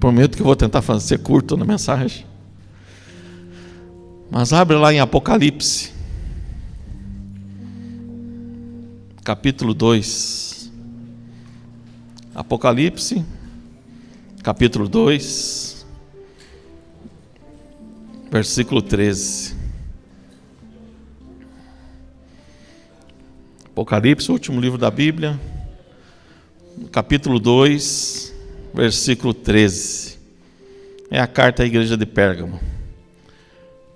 Prometo que vou tentar ser curto na mensagem. Mas abre lá em Apocalipse, capítulo 2. Apocalipse, capítulo 2, versículo 13. Apocalipse, o último livro da Bíblia, capítulo 2, versículo 13. É a carta à igreja de Pérgamo.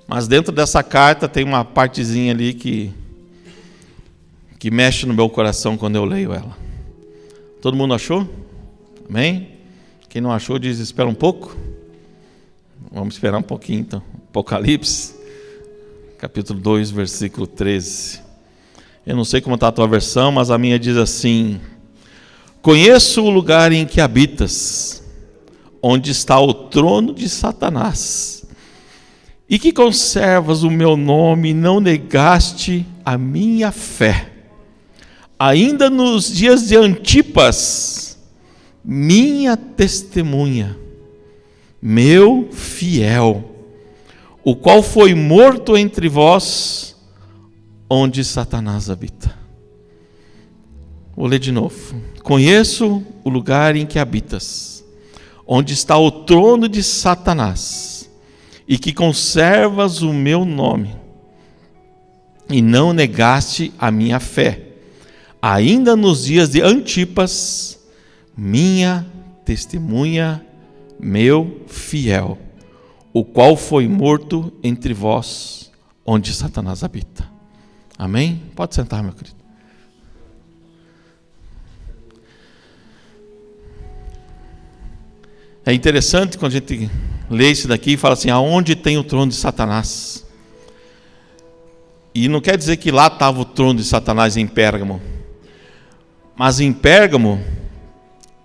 Mas dentro dessa carta tem uma partezinha ali que mexe no meu coração quando eu leio ela. Todo mundo achou? Amém? Quem não achou diz, espera um pouco. Vamos esperar um pouquinho então. Apocalipse, capítulo 2, versículo 13. Eu não sei como está a tua versão, mas a minha diz assim: conheço o lugar em que habitas, onde está o trono de Satanás, e que conservas o meu nome e não negaste a minha fé. Ainda nos dias de Antipas, minha testemunha, meu fiel, o qual foi morto entre vós, onde Satanás habita. Vou ler de novo. Conheço o lugar em que habitas, onde está o trono de Satanás, e que conservas o meu nome, e não negaste a minha fé. Ainda nos dias de Antipas, minha testemunha, meu fiel, o qual foi morto entre vós, onde Satanás habita. Amém? Pode sentar, meu querido. É interessante quando a gente lê isso daqui e fala assim, aonde tem o trono de Satanás? E não quer dizer que lá estava o trono de Satanás em Pérgamo. Mas em Pérgamo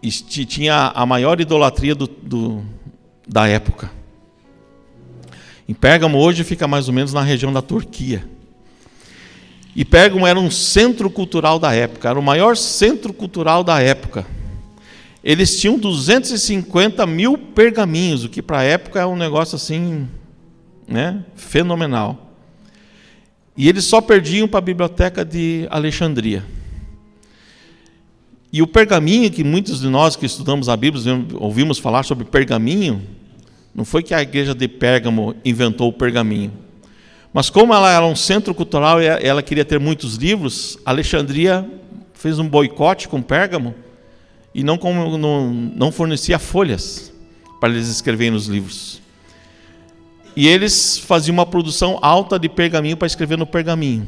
tinha a maior idolatria da época. Em Pérgamo hoje fica mais ou menos na região da Turquia. E Pérgamo era um centro cultural da época, era o maior centro cultural da época. Eles tinham 250 mil pergaminhos, o que para a época é um negócio assim, né, fenomenal. E eles só perdiam para a biblioteca de Alexandria. E o pergaminho, que muitos de nós que estudamos a Bíblia ouvimos falar sobre pergaminho, não foi que a igreja de Pérgamo inventou o pergaminho. Mas como ela era um centro cultural e ela queria ter muitos livros, Alexandria fez um boicote com Pérgamo e não fornecia folhas para eles escreverem os livros. E eles faziam uma produção alta de pergaminho para escrever no pergaminho.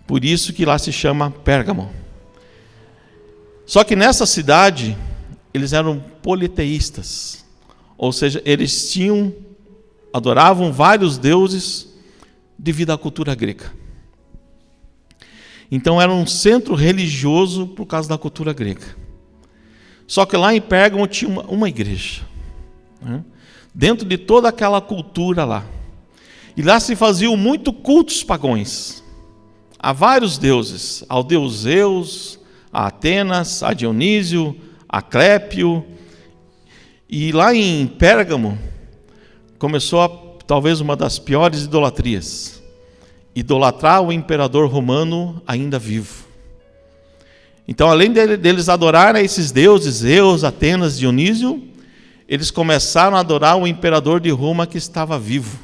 Por isso que lá se chama Pérgamo. Só que nessa cidade, eles eram politeístas. Ou seja, eles adoravam vários deuses devido à cultura grega. Então era um centro religioso por causa da cultura grega. Só que lá em Pérgamo tinha uma igreja, né? Dentro de toda aquela cultura lá. E lá se faziam muito cultos pagãos. A vários deuses, ao deus Zeus, a Atenas, a Dionísio, a Clépio. E lá em Pérgamo começou talvez uma das piores idolatrias. Idolatrar o imperador romano ainda vivo. Então, além deles adorarem esses deuses, Zeus, Atenas, Dionísio, eles começaram a adorar o imperador de Roma que estava vivo.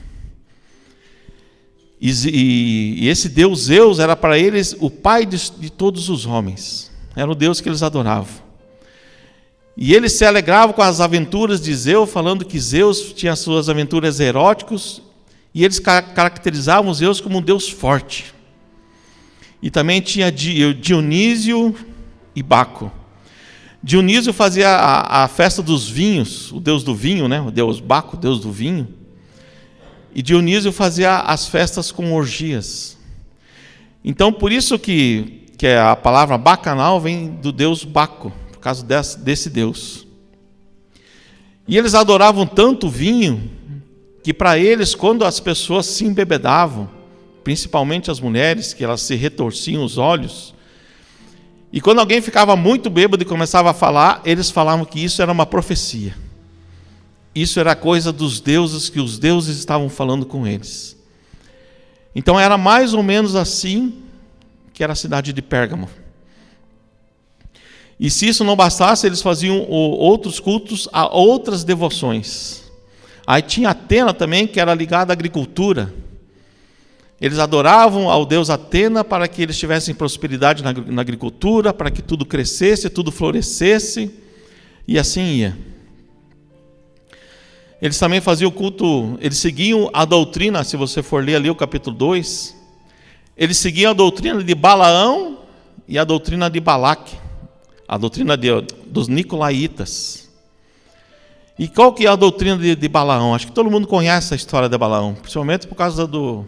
E esse deus Zeus era para eles o pai de todos os homens. Era o Deus que eles adoravam. E eles se alegravam com as aventuras de Zeus, falando que Zeus tinha suas aventuras eróticas, e eles caracterizavam Zeus como um Deus forte. E também tinha Dionísio e Baco. Dionísio fazia a festa dos vinhos, o deus do vinho, né? O deus Baco, o deus do vinho. E Dionísio fazia as festas com orgias. Então, por isso que a palavra bacanal vem do deus Baco, por causa desse deus. E eles adoravam tanto o vinho, que para eles, quando as pessoas se embebedavam, principalmente as mulheres, que elas se retorciam os olhos, e quando alguém ficava muito bêbado e começava a falar, eles falavam que isso era uma profecia. Isso era coisa dos deuses, que os deuses estavam falando com eles. Então era mais ou menos assim que era a cidade de Pérgamo. E se isso não bastasse, eles faziam outros cultos a outras devoções. Aí tinha Atena também, que era ligada à agricultura. Eles adoravam ao deus Atena para que eles tivessem prosperidade na agricultura, para que tudo crescesse, tudo florescesse, e assim ia. Eles também faziam o culto, eles seguiam a doutrina, se você for ler ali o capítulo 2, eles seguiam a doutrina de Balaão e a doutrina de Balaque, a doutrina dos Nicolaitas. E qual que é a doutrina de Balaão? Acho que todo mundo conhece a história de Balaão, principalmente por causa do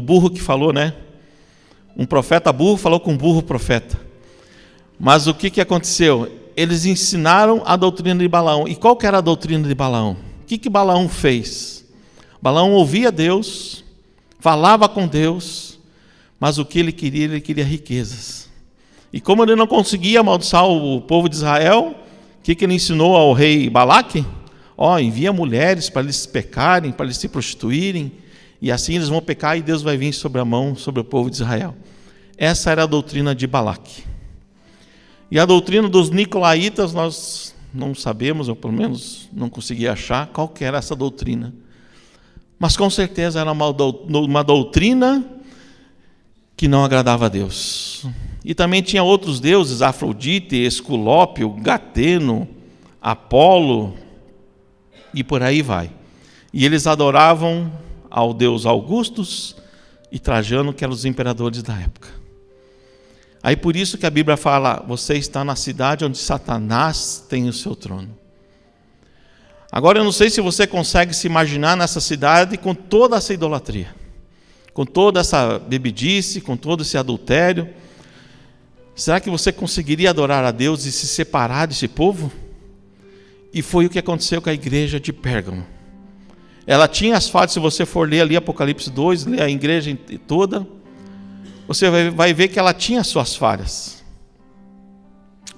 burro que falou, né? Um profeta burro falou com um burro profeta. Mas o que aconteceu? Eles ensinaram a doutrina de Balaão. E qual que era a doutrina de Balaão? O que Balaão fez? Balaão ouvia Deus, falava com Deus, mas o que ele queria riquezas. E como ele não conseguia amaldiçoar o povo de Israel, o que ele ensinou ao rei Balaque? Envia mulheres para eles pecarem, para eles se prostituírem, e assim eles vão pecar e Deus vai vir sobre o povo de Israel. Essa era a doutrina de Balaque. E a doutrina dos Nicolaitas nós não sabemos, ou pelo menos não consegui achar qual que era essa doutrina. Mas com certeza era uma doutrina que não agradava a Deus. E também tinha outros deuses, Afrodite, Esculópio, Gateno, Apolo, e por aí vai. E eles adoravam ao deus Augustus e Trajano, que eram os imperadores da época. Aí por isso que a Bíblia fala, você está na cidade onde Satanás tem o seu trono. Agora eu não sei se você consegue se imaginar nessa cidade com toda essa idolatria, com toda essa bebidice, com todo esse adultério. Será que você conseguiria adorar a Deus e se separar desse povo? E foi o que aconteceu com a igreja de Pérgamo. Ela tinha as falhas, se você for ler ali Apocalipse 2, ler a igreja toda, você vai ver que ela tinha as suas falhas.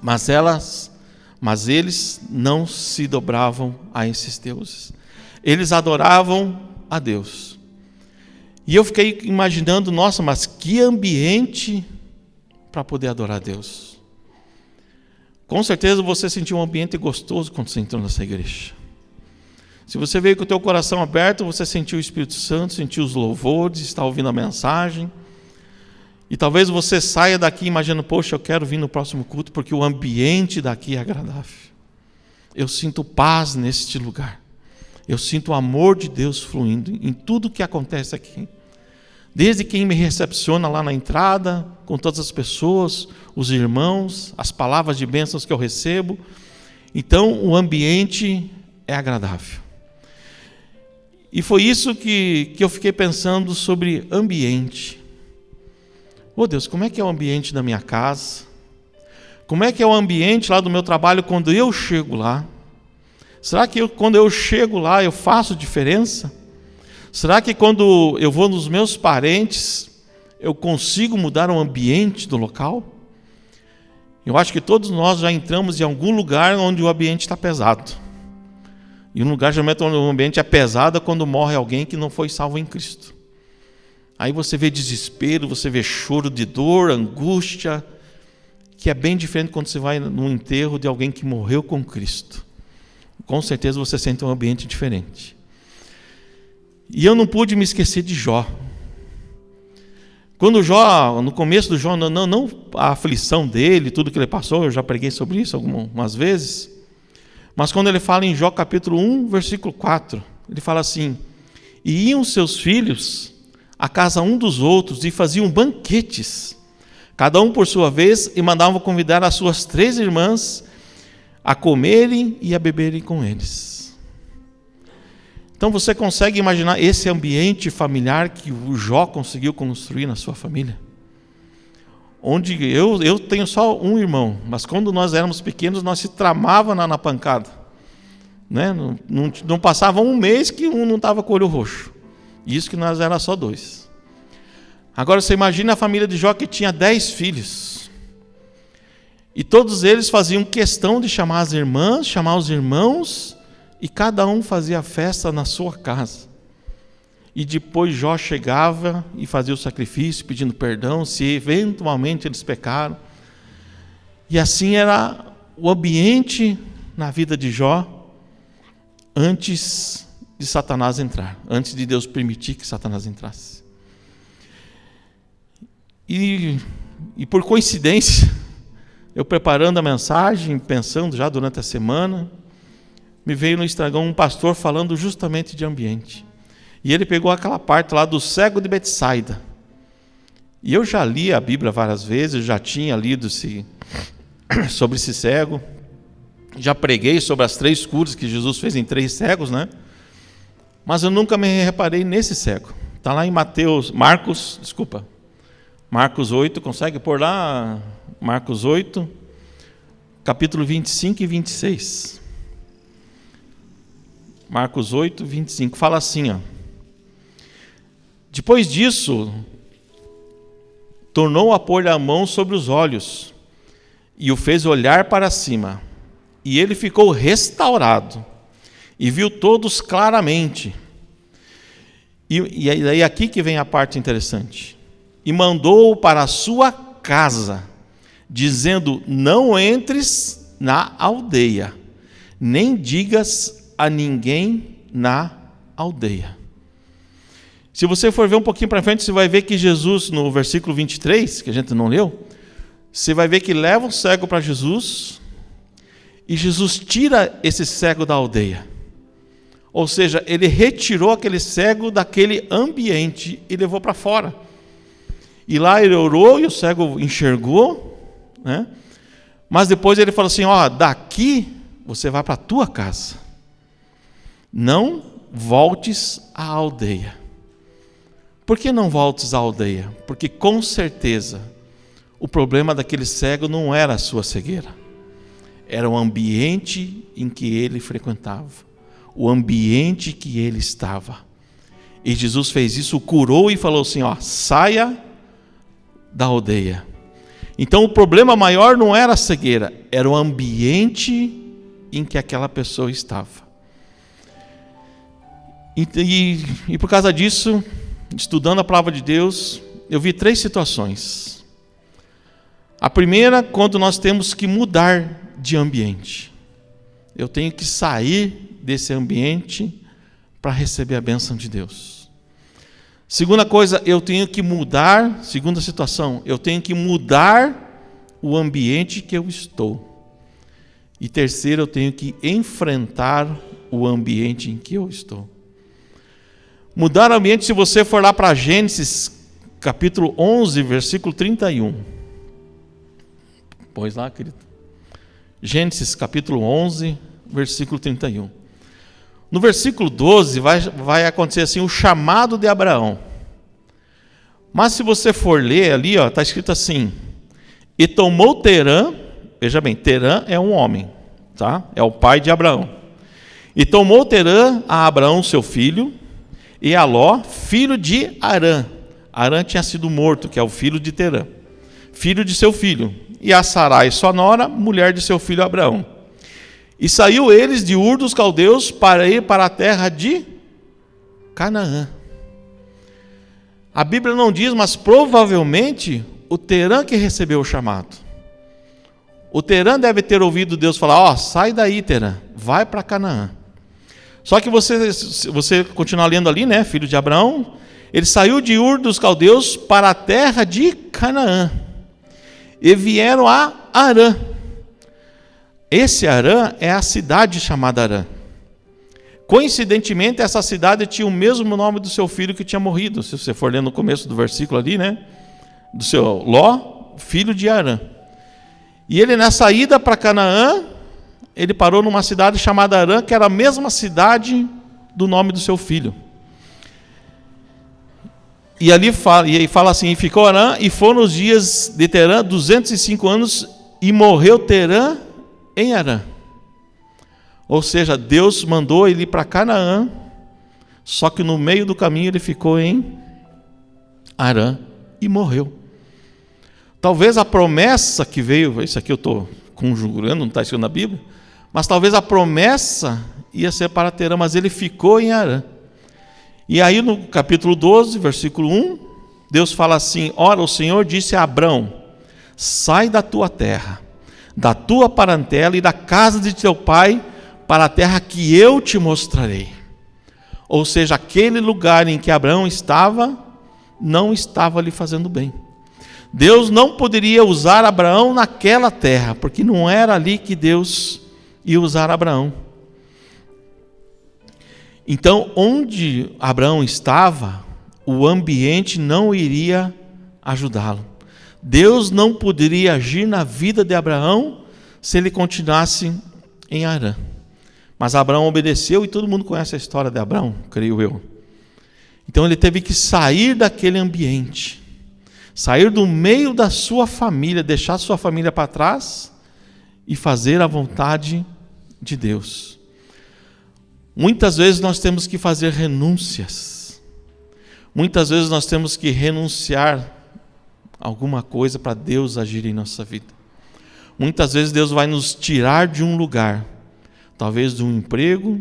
Mas eles não se dobravam a esses deuses. Eles adoravam a Deus. E eu fiquei imaginando, nossa, mas que ambiente para poder adorar a Deus. Com certeza você sentiu um ambiente gostoso quando você entrou nessa igreja. Se você veio com o teu coração aberto, você sentiu o Espírito Santo, sentiu os louvores, está ouvindo a mensagem. E talvez você saia daqui imaginando, poxa, eu quero vir no próximo culto, porque o ambiente daqui é agradável. Eu sinto paz neste lugar. Eu sinto o amor de Deus fluindo em tudo que acontece aqui. Desde quem me recepciona lá na entrada, com todas as pessoas, os irmãos, as palavras de bênçãos que eu recebo. Então, o ambiente é agradável. E foi isso que eu fiquei pensando sobre ambiente. Deus, como é que é o ambiente da minha casa? Como é que é o ambiente lá do meu trabalho quando eu chego lá? Será que quando eu chego lá eu faço diferença? Será que quando eu vou nos meus parentes eu consigo mudar o ambiente do local? Eu acho que todos nós já entramos em algum lugar onde o ambiente está pesado. E um lugar geralmente onde o ambiente é pesado é quando morre alguém que não foi salvo em Cristo. Aí você vê desespero, você vê choro de dor, angústia, que é bem diferente quando você vai no enterro de alguém que morreu com Cristo. Com certeza você sente um ambiente diferente. E eu não pude me esquecer de Jó. Quando Jó, no começo do Jó, não a aflição dele, tudo que ele passou, eu já preguei sobre isso algumas vezes, mas quando ele fala em Jó capítulo 1, versículo 4, ele fala assim, e iam seus filhos à casa um dos outros e faziam banquetes, cada um por sua vez, e mandavam convidar as suas 3 irmãs a comerem e a beberem com eles. Então você consegue imaginar esse ambiente familiar que o Jó conseguiu construir na sua família? Onde eu tenho só um irmão, mas quando nós éramos pequenos nós se tramava na pancada, né? Não passava um mês que um não estava com o olho roxo. Isso que nós era só 2. Agora você imagina a família de Jó que tinha 10 filhos. E todos eles faziam questão de chamar as irmãs, chamar os irmãos e cada um fazia festa na sua casa. E depois Jó chegava e fazia o sacrifício, pedindo perdão, se eventualmente eles pecaram. E assim era o ambiente na vida de Jó, antes de Satanás entrar, antes de Deus permitir que Satanás entrasse. E por coincidência, eu preparando a mensagem, pensando já durante a semana, me veio no Instagram um pastor falando justamente de ambiente. E ele pegou aquela parte lá do cego de Betsaida. E eu já li a Bíblia várias vezes, já tinha lido sobre esse cego, já preguei sobre as 3 curas que Jesus fez em 3 cegos, né? Mas eu nunca me reparei nesse cego. Está lá em Marcos 8, consegue pôr lá? Marcos 8, capítulo 25 e 26. Marcos 8, 25, fala assim, ó. Depois disso, tornou a pôr a mão sobre os olhos e o fez olhar para cima. E ele ficou restaurado e viu todos claramente. E aí aqui que vem a parte interessante. E mandou-o para a sua casa, dizendo: não entres na aldeia, nem digas a ninguém na aldeia. Se você for ver um pouquinho para frente, você vai ver que Jesus, no versículo 23, que a gente não leu, você vai ver que leva o cego para Jesus, e Jesus tira esse cego da aldeia. Ou seja, ele retirou aquele cego daquele ambiente e levou para fora. E lá ele orou e o cego enxergou, né? Mas depois ele falou assim: ó, daqui você vai para a tua casa. Não voltes à aldeia. Por que não voltes à aldeia? Porque com certeza o problema daquele cego não era a sua cegueira. Era o ambiente em que ele frequentava, o ambiente que ele estava. E Jesus fez isso, o curou e falou assim: ó, saia da aldeia. Então o problema maior não era a cegueira, era o ambiente em que aquela pessoa estava. E por causa disso, estudando a palavra de Deus, eu vi 3 situações. A primeira, quando nós temos que mudar de ambiente. Eu tenho que sair desse ambiente para receber a bênção de Deus. Segunda coisa, eu tenho que mudar, segunda situação, eu tenho que mudar o ambiente que eu estou. E terceiro, eu tenho que enfrentar o ambiente em que eu estou. Mudar o ambiente, se você for lá para Gênesis, capítulo 11, versículo 31. Pois lá, querido. Gênesis, capítulo 11, versículo 31. No versículo 12, vai acontecer assim, o chamado de Abraão. Mas se você for ler ali, está escrito assim: e tomou Terã, veja bem, Terã é um homem, tá? É o pai de Abraão. E tomou Terã a Abraão, seu filho, e a Ló, filho de Arã. Arã tinha sido morto, que é o filho de Terã, filho de seu filho. E a Sarai, sua nora, mulher de seu filho Abraão. E saiu eles de Ur dos Caldeus para ir para a terra de Canaã. A Bíblia não diz, mas provavelmente o Terã que recebeu o chamado. O Terã deve ter ouvido Deus falar: ó, sai daí, Terã, vai para Canaã. Só que você continuar lendo ali, né, filho de Abraão, ele saiu de Ur dos Caldeus para a terra de Canaã. E vieram a Arã. Esse Arã é a cidade chamada Arã. Coincidentemente, essa cidade tinha o mesmo nome do seu filho que tinha morrido. Se você for ler no começo do versículo ali, né? Do seu Ló, filho de Arã. E ele, nessa ida para Canaã, ele parou numa cidade chamada Arã, que era a mesma cidade do nome do seu filho. E ali fala assim: e ficou Arã, e foram os dias de Terã 205 anos, e morreu Terã em Arã. Ou seja, Deus mandou ele ir para Canaã, só que no meio do caminho ele ficou em Arã e morreu. Talvez a promessa que veio, isso aqui eu estou conjurando, não está escrito na Bíblia, mas talvez a promessa ia ser para Terã, mas ele ficou em Harã. E aí no capítulo 12, versículo 1, Deus fala assim: ora, o Senhor disse a Abrão: sai da tua terra, da tua parentela e da casa de teu pai, para a terra que eu te mostrarei. Ou seja, aquele lugar em que Abraão estava, não estava lhe fazendo bem. Deus não poderia usar Abraão naquela terra, porque não era ali que Deus ia usar Abraão. Então, onde Abraão estava, o ambiente não iria ajudá-lo. Deus não poderia agir na vida de Abraão se ele continuasse em Harã. Mas Abraão obedeceu, e todo mundo conhece a história de Abraão, creio eu. Então ele teve que sair daquele ambiente, sair do meio da sua família, deixar sua família para trás e fazer a vontade de Deus. Muitas vezes nós temos que fazer renúncias. Muitas vezes nós temos que renunciar a alguma coisa para Deus agir em nossa vida. Muitas vezes Deus vai nos tirar de um lugar, talvez de um emprego,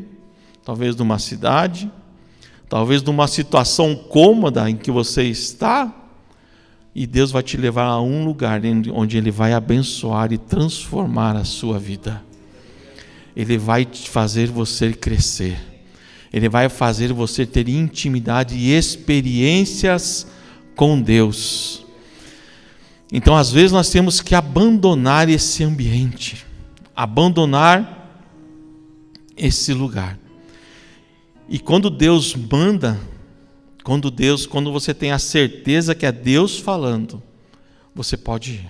talvez de uma cidade, talvez de uma situação cômoda em que você está, e Deus vai te levar a um lugar onde Ele vai abençoar e transformar a sua vida. Ele vai te fazer você crescer. Ele vai fazer você ter intimidade e experiências com Deus. Então, às vezes, nós temos que abandonar esse ambiente, abandonar esse lugar. E quando Deus manda, quando você tem a certeza que é Deus falando, você pode ir.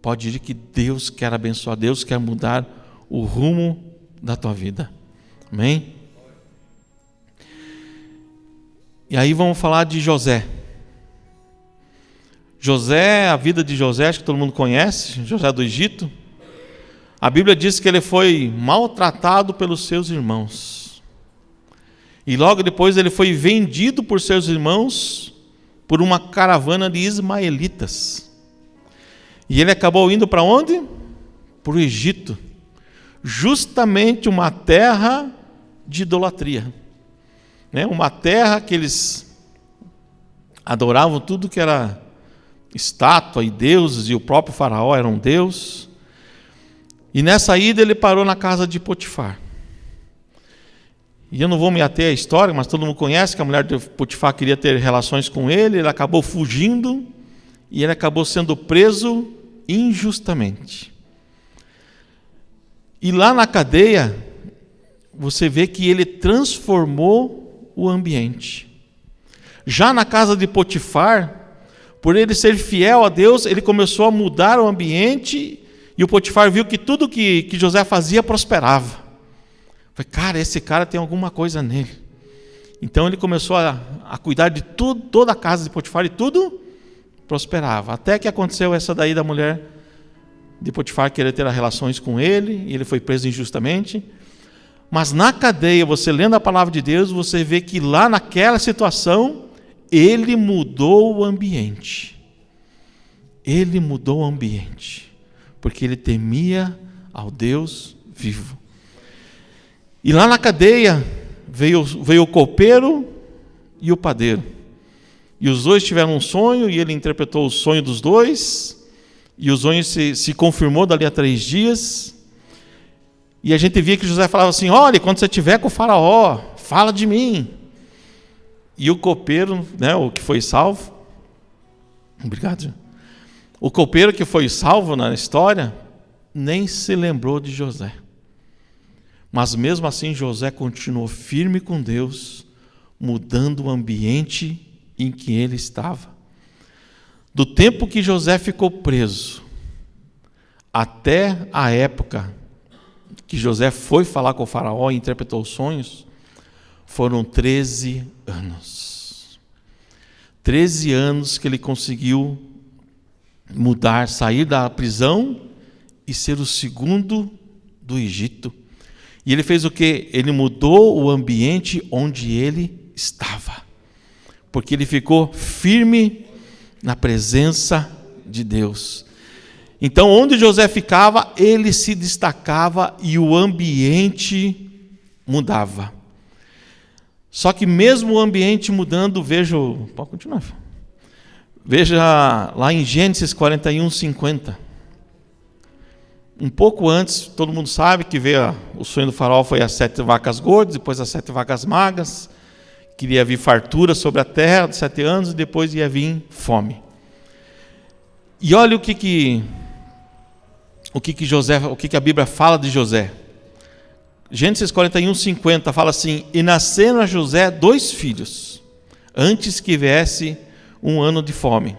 Pode ir, que Deus quer abençoar, Deus quer mudar o rumo da tua vida. Amém? E aí vamos falar de José. José, a vida de José, acho que todo mundo conhece, José do Egito. A Bíblia diz que ele foi maltratado pelos seus irmãos. E logo depois ele foi vendido por seus irmãos por uma caravana de ismaelitas. E ele acabou indo para onde? Para o Egito. Justamente uma terra de idolatria. Uma terra que eles adoravam tudo que era estátua e deuses, e o próprio faraó era um deus. E nessa ida ele parou na casa de Potifar. E eu não vou me ater à história, mas todo mundo conhece que a mulher de Potifar queria ter relações com ele, ele acabou fugindo, e ele acabou sendo preso injustamente. E lá na cadeia, você vê que ele transformou o ambiente. Já na casa de Potifar, por ele ser fiel a Deus, ele começou a mudar o ambiente, e o Potifar viu que tudo que José fazia prosperava. Falei, cara, esse cara tem alguma coisa nele. Então ele começou a cuidar de tudo, toda a casa de Potifar, e tudo prosperava. Até que aconteceu essa daí da mulher de Potifar querer ter relações com ele, e ele foi preso injustamente. Mas na cadeia, você lendo a palavra de Deus, você vê que lá naquela situação, ele mudou o ambiente. Ele mudou o ambiente, porque ele temia ao Deus vivo. E lá na cadeia, veio o copeiro e o padeiro. E os dois tiveram um sonho, e ele interpretou o sonho dos dois, e o sonho se confirmou dali a 3 dias. E a gente via que José falava assim: olha, quando você estiver com o faraó, fala de mim. E o copeiro, o que foi salvo, obrigado. O copeiro que foi salvo na história, nem se lembrou de José. Mas mesmo assim José continuou firme com Deus, mudando o ambiente em que ele estava. Do tempo que José ficou preso, até a época que José foi falar com o faraó e interpretou os sonhos, foram 13 anos. 13 anos que ele conseguiu mudar, sair da prisão e ser o segundo do Egito. E ele fez o quê? Ele mudou o ambiente onde ele estava, porque ele ficou firme na presença de Deus. Então, onde José ficava, ele se destacava, e o ambiente mudava. Só que mesmo o ambiente mudando, pode continuar. Veja lá em Gênesis 41, 50. Um pouco antes, todo mundo sabe que veio o sonho do faraó foi as 7 vacas gordas, depois as 7 vacas magras, queria vir fartura sobre a terra de 7 anos, e depois ia vir fome. E olha o que a Bíblia fala de José. Gênesis 41, 50 fala assim: e nasceram a José 2 filhos, antes que viesse 1 ano de fome.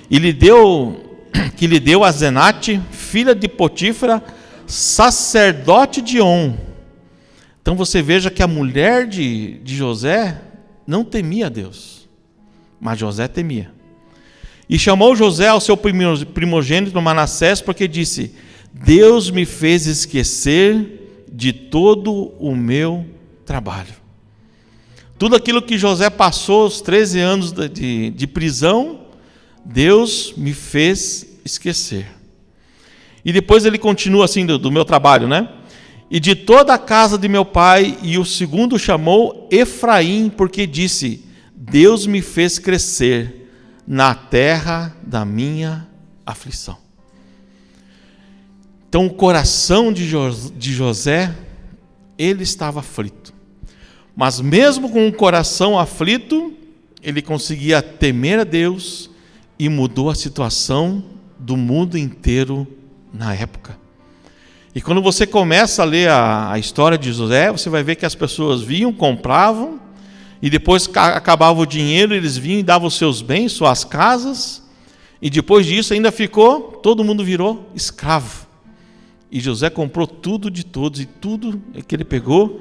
E lhe deu a Zenate, filha de Potífera, sacerdote de On. Então você veja que a mulher de José não temia a Deus, mas José temia. E chamou José ao seu primogênito Manassés, porque disse: Deus me fez esquecer de todo o meu trabalho. Tudo aquilo que José passou, os 13 anos de prisão, Deus me fez esquecer. E depois ele continua assim, do meu trabalho, né? E de toda a casa de meu pai, e o segundo chamou Efraim, porque disse: Deus me fez crescer na terra da minha aflição. Então o coração de José, ele estava aflito. Mas mesmo com o coração aflito, ele conseguia temer a Deus e mudou a situação do mundo inteiro na época. E quando você começa a ler a história de José, você vai ver que as pessoas vinham, compravam, e depois acabava o dinheiro, eles vinham e davam os seus bens, suas casas, e depois disso ainda todo mundo virou escravo. E José comprou tudo de todos, e tudo que ele pegou,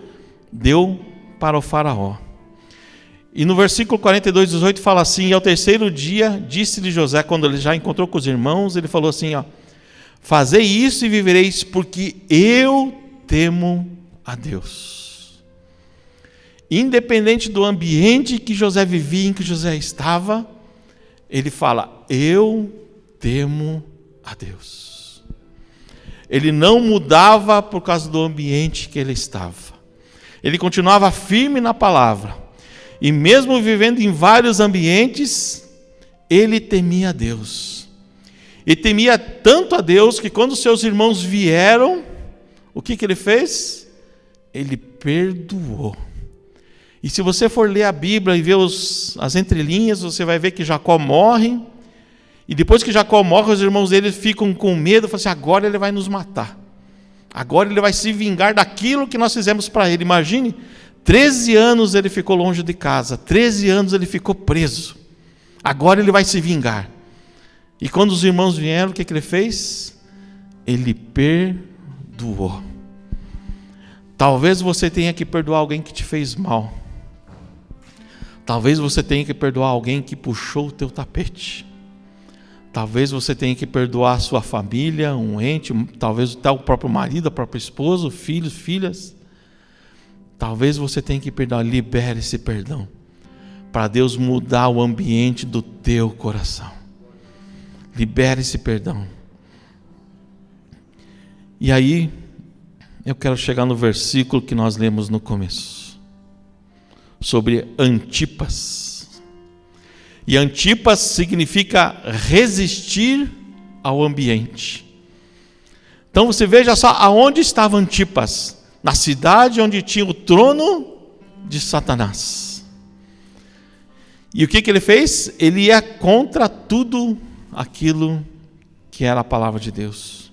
deu para o faraó. E no versículo 42, 18 fala assim: e ao terceiro dia, disse-lhe José, quando ele já encontrou com os irmãos, ele falou assim: fazei isso e vivereis, porque eu temo a Deus. Independente do ambiente que José vivia, em que José estava, ele fala: eu temo a Deus. Ele não mudava por causa do ambiente que ele estava. Ele continuava firme na palavra. E mesmo vivendo em vários ambientes, ele temia a Deus. E temia tanto a Deus que quando seus irmãos vieram, o que ele fez? Ele perdoou. E se você for ler a Bíblia e ver as entrelinhas, você vai ver que Jacó morre. E depois que Jacó morre, os irmãos dele ficam com medo, falam assim: agora ele vai nos matar. Agora ele vai se vingar daquilo que nós fizemos para ele. Imagine, 13 anos ele ficou longe de casa, 13 anos ele ficou preso. Agora ele vai se vingar. E quando os irmãos vieram, o que ele fez? Ele perdoou. Talvez você tenha que perdoar alguém que te fez mal. Talvez você tenha que perdoar alguém que puxou o teu tapete. Talvez você tenha que perdoar a sua família, um ente, talvez até o próprio marido, a própria esposa, filhos, filhas. Talvez você tenha que perdoar. Libere esse perdão para Deus mudar o ambiente do teu coração. Libere esse perdão. E aí, eu quero chegar no versículo que nós lemos no começo, sobre Antipas. E Antipas significa resistir ao ambiente. Então você veja só aonde estava Antipas: na cidade onde tinha o trono de Satanás. E o que ele fez? Ele ia contra tudo aquilo que era a palavra de Deus.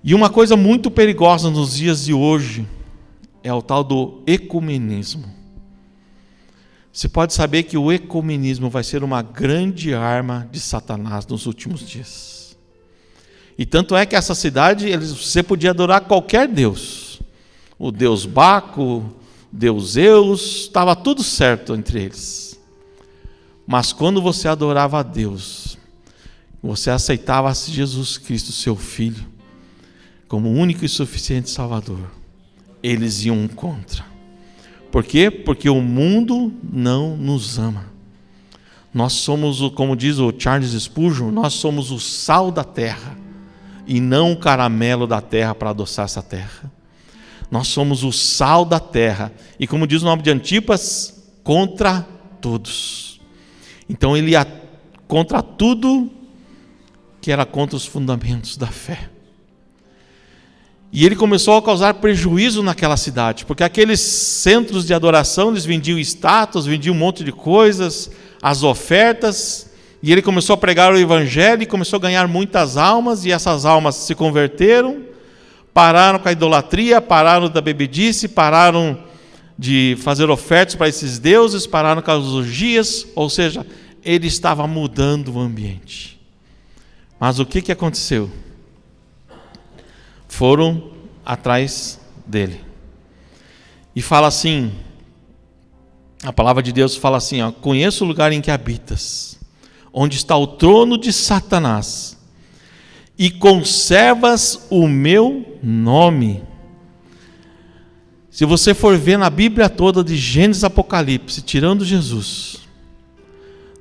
E uma coisa muito perigosa nos dias de hoje é o tal do ecumenismo. Você pode saber que o ecumenismo vai ser uma grande arma de Satanás nos últimos dias. E tanto é que essa cidade, você podia adorar qualquer deus. O deus Baco, deus Zeus, estava tudo certo entre eles. Mas quando você adorava a Deus, você aceitava Jesus Cristo, seu Filho, como único e suficiente Salvador, eles iam contra. Por quê? Porque o mundo não nos ama. Nós somos, como diz o Charles Spurgeon, nós somos o sal da terra e não o caramelo da terra para adoçar essa terra. Nós somos o sal da terra. E como diz o nome de Antipas, contra todos. Então ele ia contra tudo que era contra os fundamentos da fé. E ele começou a causar prejuízo naquela cidade, porque aqueles centros de adoração, eles vendiam estátuas, vendiam um monte de coisas, as ofertas, e ele começou a pregar o evangelho e começou a ganhar muitas almas, e essas almas se converteram, pararam com a idolatria, pararam da bebedice, pararam de fazer ofertas para esses deuses, pararam com as orgias, ou seja, ele estava mudando o ambiente. Mas o que aconteceu? Foram atrás dele. E fala assim, a palavra de Deus fala assim, ó, conheço o lugar em que habitas, onde está o trono de Satanás, e conservas o meu nome. Se você for ver na Bíblia toda, de Gênesis a Apocalipse, tirando Jesus,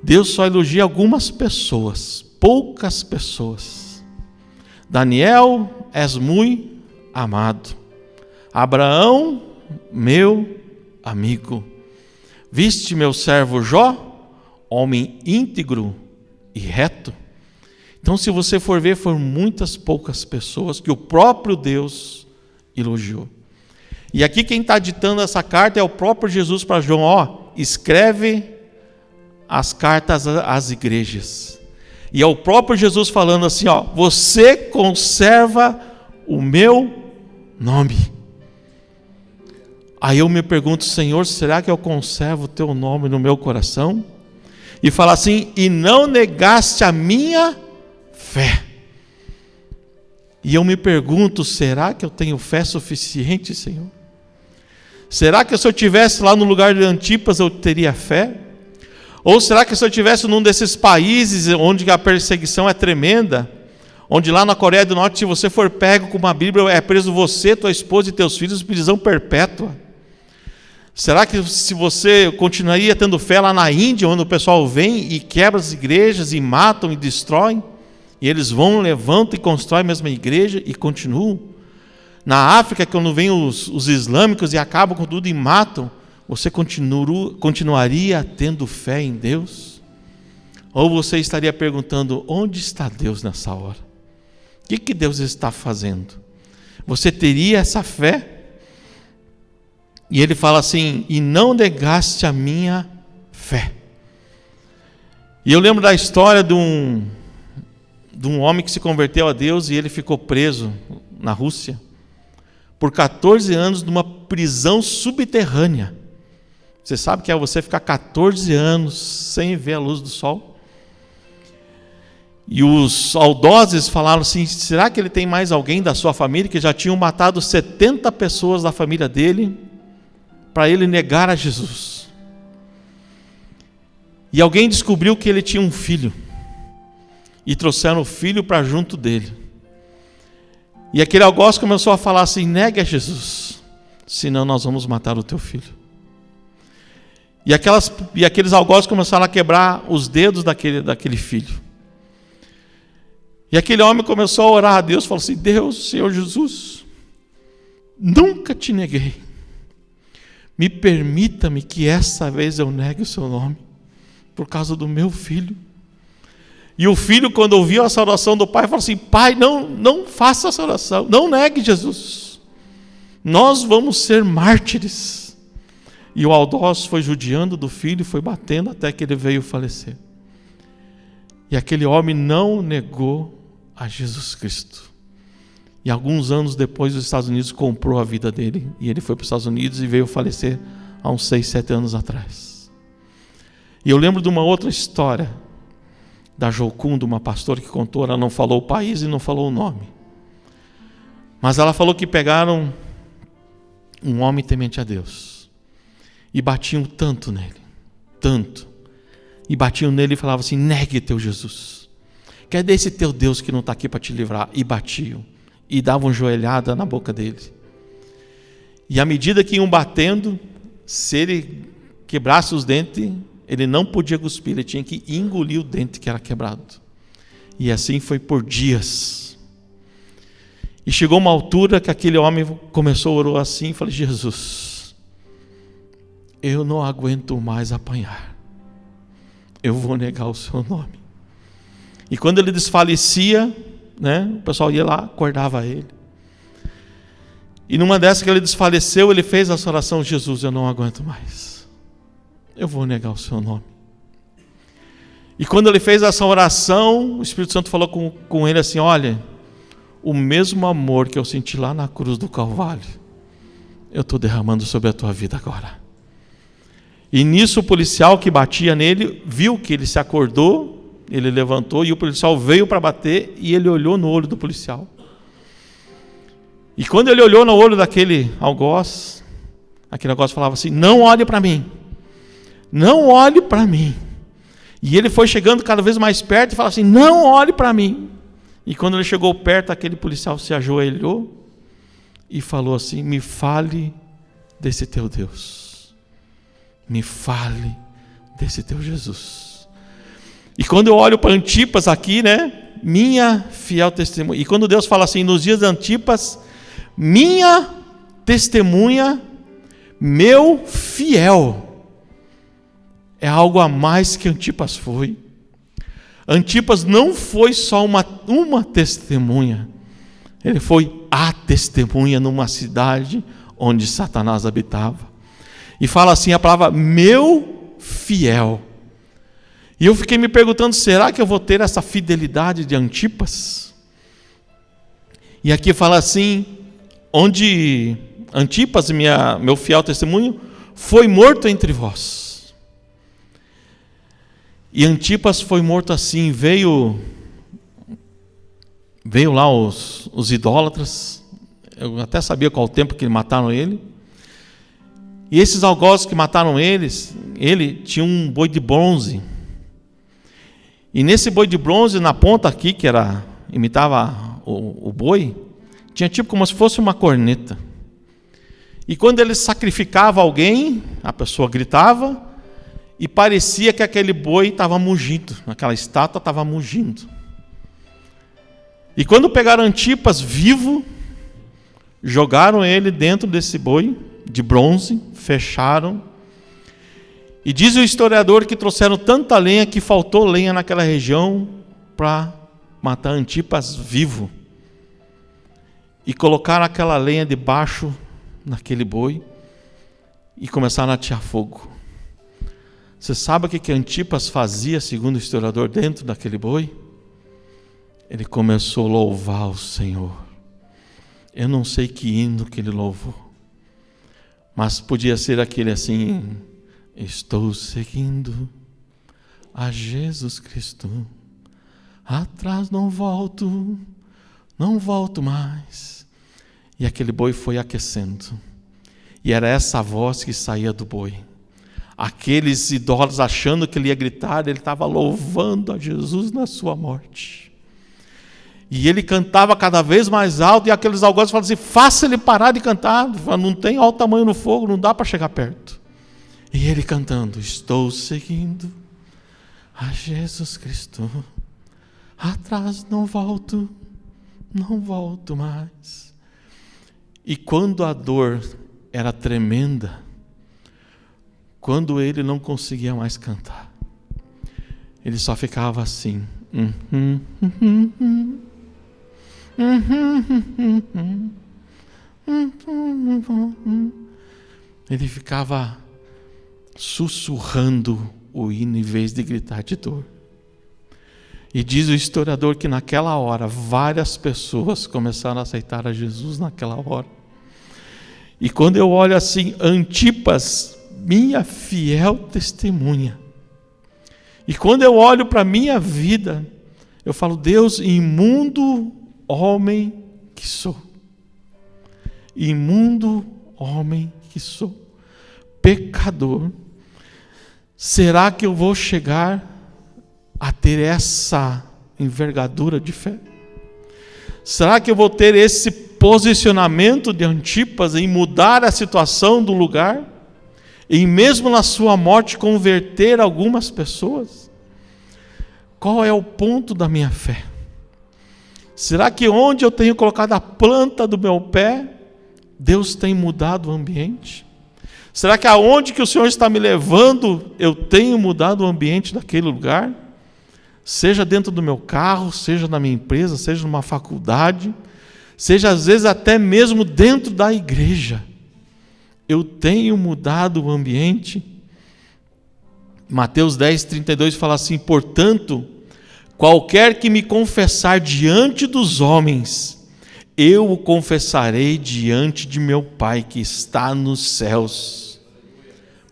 Deus só elogia algumas pessoas, poucas pessoas. Daniel, és muito amado. Abraão, meu amigo. Viste meu servo Jó, homem íntegro e reto. Então, se você for ver, foram muitas poucas pessoas que o próprio Deus elogiou. E aqui quem está ditando essa carta é o próprio Jesus para João. Ó, escreve as cartas às igrejas. E é o próprio Jesus falando assim, ó, você conserva o meu nome. Aí eu me pergunto, Senhor, será que eu conservo o teu nome no meu coração? E fala assim, e não negaste a minha fé. E eu me pergunto, será que eu tenho fé suficiente, Senhor? Será que se eu estivesse lá no lugar de Antipas eu teria fé? Ou será que se eu estivesse num desses países onde a perseguição é tremenda, onde lá na Coreia do Norte, se você for pego com uma Bíblia, é preso você, tua esposa e teus filhos, prisão perpétua? Será que se você continuaria tendo fé lá na Índia, onde o pessoal vem e quebra as igrejas e matam e destroem, e eles vão, levantam e constroem a mesma igreja e continuam? Na África, quando vem os islâmicos e acabam com tudo e matam, você continuaria tendo fé em Deus? Ou você estaria perguntando, onde está Deus nessa hora? O que Deus está fazendo? Você teria essa fé? E ele fala assim, e não negaste a minha fé. E eu lembro da história de um homem que se converteu a Deus e ele ficou preso na Rússia por 14 anos numa prisão subterrânea. Você sabe que é você ficar 14 anos sem ver a luz do sol? E os saudoses falaram assim, será que ele tem mais alguém da sua família, que já tinham matado 70 pessoas da família dele, para ele negar a Jesus? E alguém descobriu que ele tinha um filho, e trouxeram o filho para junto dele. E aquele algoz começou a falar assim, negue a Jesus, senão nós vamos matar o teu filho. E aqueles algozes começaram a quebrar os dedos daquele filho. E aquele homem começou a orar a Deus, falou assim, Deus, Senhor Jesus, nunca te neguei. Me permita-me que essa vez eu negue o seu nome, por causa do meu filho. E o filho, quando ouviu essa oração do pai, falou assim, pai, não faça essa oração, não negue Jesus. Nós vamos ser mártires. E o algoz foi judiando do filho, foi batendo até que ele veio falecer. E aquele homem não negou a Jesus Cristo. E alguns anos depois, os Estados Unidos comprou a vida dele. E ele foi para os Estados Unidos e veio falecer há uns 6, 7 anos atrás. E eu lembro de uma outra história da Jocunda, uma pastora que contou. Ela não falou o país e não falou o nome. Mas ela falou que pegaram um homem temente a Deus. E batiam tanto nele, tanto. E batiam nele e falavam assim, negue teu Jesus. Cadê esse teu Deus que não está aqui para te livrar? E batiam. E davam joelhada na boca dele. E à medida que iam batendo, se ele quebrasse os dentes, ele não podia cuspir, ele tinha que engolir o dente que era quebrado. E assim foi por dias. E chegou uma altura que aquele homem começou a orar assim, e falei: Jesus, eu não aguento mais apanhar, eu vou negar o seu nome. E quando ele desfalecia, o pessoal ia lá, acordava ele. E numa dessas que ele desfaleceu, ele fez essa oração: Jesus, eu não aguento mais, eu vou negar o seu nome. E quando ele fez essa oração, o Espírito Santo falou com ele assim: olha, o mesmo amor que eu senti lá na cruz do Calvário, eu estou derramando sobre a tua vida agora. E nisso o policial que batia nele, viu que ele se acordou, ele levantou, e o policial veio para bater, e ele olhou no olho do policial. E quando ele olhou no olho daquele algoz, aquele algoz falava assim: não olhe para mim, não olhe para mim. E ele foi chegando cada vez mais perto e falava assim: não olhe para mim. E quando ele chegou perto, aquele policial se ajoelhou e falou assim: me fale desse teu Deus, me fale desse teu Jesus. E quando eu olho para Antipas aqui, minha fiel testemunha. E quando Deus fala assim, nos dias de Antipas, minha testemunha, meu fiel, é algo a mais que Antipas foi. Antipas não foi só uma testemunha, ele foi a testemunha numa cidade onde Satanás habitava. E fala assim a palavra: meu fiel. E eu fiquei me perguntando: será que eu vou ter essa fidelidade de Antipas? E aqui fala assim: onde Antipas, meu fiel testemunho, foi morto entre vós. E Antipas foi morto assim, veio lá os idólatras, eu até sabia qual o tempo que mataram ele, e esses algozes que mataram ele tinha um boi de bronze, e nesse boi de bronze, na ponta aqui, que imitava o boi, tinha tipo como se fosse uma corneta, e quando ele sacrificava alguém, a pessoa gritava, e parecia que aquele boi estava mugindo, aquela estátua estava mugindo. E quando pegaram Antipas vivo, jogaram ele dentro desse boi de bronze, fecharam. E diz o historiador que trouxeram tanta lenha que faltou lenha naquela região para matar Antipas vivo. E colocaram aquela lenha debaixo naquele boi e começaram a atear fogo. Você sabe o que Antipas fazia, segundo o historiador, dentro daquele boi? Ele começou a louvar o Senhor. Eu não sei que hino que ele louvou, mas podia ser aquele assim: estou seguindo a Jesus Cristo, atrás não volto mais. E aquele boi foi aquecendo, e era essa voz que saía do boi. Aqueles idólatras achando que ele ia gritar, ele estava louvando a Jesus na sua morte. E ele cantava cada vez mais alto, e aqueles algozes falavam assim: faça ele parar de cantar, não tem alto tamanho no fogo, não dá para chegar perto. E ele cantando: estou seguindo a Jesus Cristo, atrás não volto mais. E quando a dor era tremenda, quando ele não conseguia mais cantar, ele só ficava assim. Ele ficava sussurrando o hino em vez de gritar de dor. E diz o historiador que naquela hora várias pessoas começaram a aceitar a Jesus naquela hora. E quando eu olho assim, Antipas, minha fiel testemunha, e quando eu olho para a minha vida, eu falo: Deus, imundo homem que sou, imundo homem que sou, pecador, será que eu vou chegar a ter essa envergadura de fé? Será que eu vou ter esse posicionamento de Antipas em mudar a situação do lugar, e mesmo na sua morte converter algumas pessoas? Qual é o ponto da minha fé? Será que onde eu tenho colocado a planta do meu pé, Deus tem mudado o ambiente? Será que aonde que o Senhor está me levando, eu tenho mudado o ambiente daquele lugar? Seja dentro do meu carro, seja na minha empresa, seja numa faculdade, seja às vezes até mesmo dentro da igreja. Eu tenho mudado o ambiente? Mateus 10:32 fala assim: portanto, qualquer que me confessar diante dos homens, eu o confessarei diante de meu Pai que está nos céus.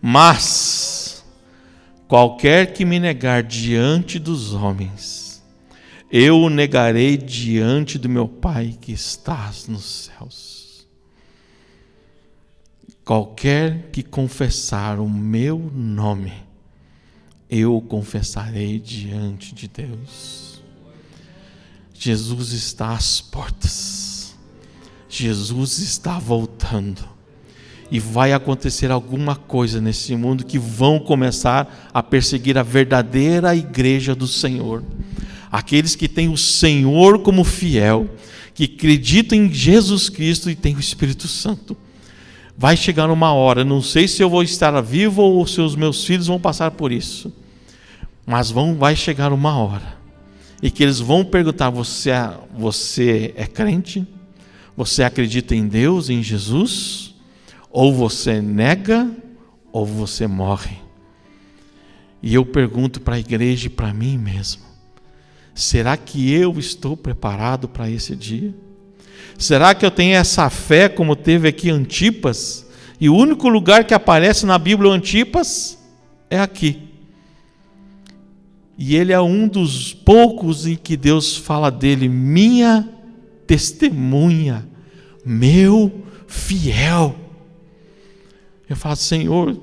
Mas qualquer que me negar diante dos homens, eu o negarei diante do meu Pai que está nos céus. Qualquer que confessar o meu nome, eu o confessarei diante de Deus. Jesus está às portas. Jesus está voltando. E vai acontecer alguma coisa nesse mundo que vão começar a perseguir a verdadeira igreja do Senhor. Aqueles que têm o Senhor como fiel, que acreditam em Jesus Cristo e têm o Espírito Santo. Vai chegar uma hora, não sei se eu vou estar vivo ou se os meus filhos vão passar por isso, mas vai chegar uma hora, e que eles vão perguntar: você é crente? Você acredita em Deus, em Jesus? Ou você nega, ou você morre. E eu pergunto para a igreja e para mim mesmo: será que eu estou preparado para esse dia? Será que eu tenho essa fé como teve aqui Antipas? E o único lugar que aparece na Bíblia Antipas é aqui. E ele é um dos poucos em que Deus fala dele: minha testemunha, meu fiel. Eu falo: Senhor,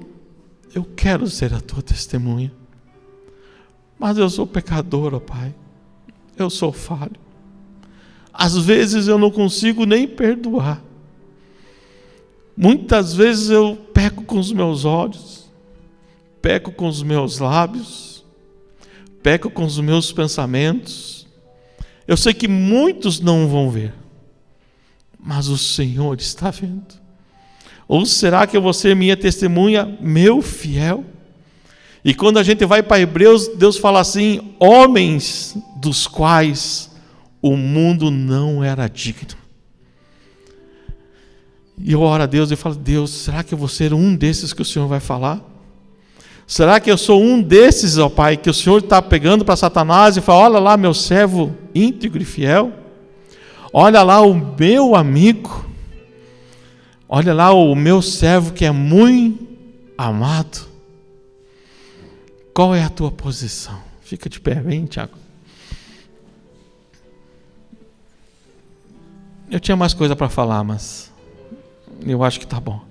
eu quero ser a tua testemunha, mas eu sou pecador, ó Pai, eu sou falho. Às vezes eu não consigo nem perdoar. Muitas vezes eu peco com os meus olhos, peco com os meus lábios, peco com os meus pensamentos. Eu sei que muitos não vão ver, mas o Senhor está vendo. Ou será que eu vou ser minha testemunha, meu fiel? E quando a gente vai para Hebreus, Deus fala assim: homens dos quais o mundo não era digno. E eu oro a Deus e falo: Deus, será que eu vou ser um desses que o Senhor vai falar? Será que eu sou um desses, ó Pai, que o Senhor está pegando para Satanás e fala: olha lá meu servo íntegro e fiel, olha lá o meu amigo, olha lá o meu servo que é muito amado. Qual é a tua posição? Fica de pé, vem, Tiago. Eu tinha mais coisa para falar, mas eu acho que está bom.